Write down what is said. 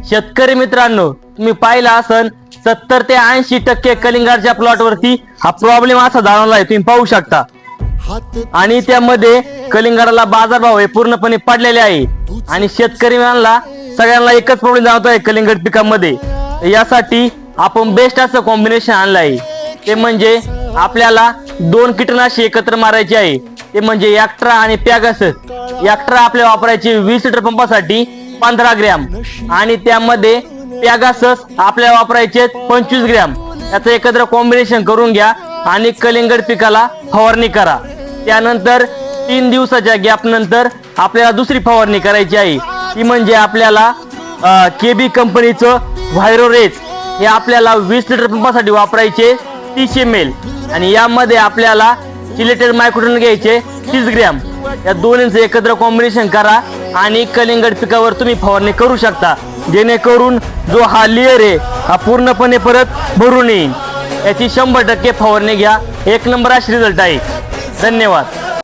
शेतकरी मित्रांनो, तुम्ही पाहिला असन 70 ते 80% कलिंगडच्या प्लॉट वरती हा प्रॉब्लेम असा जाणवलाय, तुम्ही पाहू शकता। आणि त्यामध्ये कलिंगडाला बाजारभाव हे पूर्णपणे पडलेले आहे आणि शेतकऱ्यांना सगळ्यांना एकच प्रॉब्लेम जाणवतोय कलिंगड पिकामध्ये। यासाठी आपण बेस्ट असं कॉम्बिनेशन आणलं आहे, ते म्हणजे आपल्याला 2 कीटकनाशके एकत्र मारायचे आहे, ते म्हणजे एक्ट्रा आणि पॅगासस। एक्ट्रा आपल्याला वापरायचे 20 लिटर पंपासाठी 15 ग्रॅम आणि त्यामध्ये पॅगासस आपल्याला वापरायचे 25 ग्रॅम। याचं एकत्र कॉम्बिनेशन करून घ्या आणि कलिंगड पिकाला फवारणी करा। त्यानंतर 3 दिवसाच्या गॅप नंतर आपल्याला दुसरी फवारणी करायची आहे, ती म्हणजे आपल्याला केबी कंपनीचं व्हायरोरेज हे आपल्याला 20 लिटर पंपासाठी वापरायचे 30 ml आणि यामध्ये आपल्याला चिलेटेड मायक्रोटन घ्यायचे 30 ग्रॅम। या दोन्हींचे एकत्र कॉम्बिनेशन करा आणि कलिंगड पिकावर तुम्ही फवारणी करू शकता, जेणेकरून जो हा लेयर आहे हा पूर्णपणे परत भरून येईल। याची 100% फवारणी घ्या, एक नंबर अशी रिझल्ट आहे। धन्यवाद।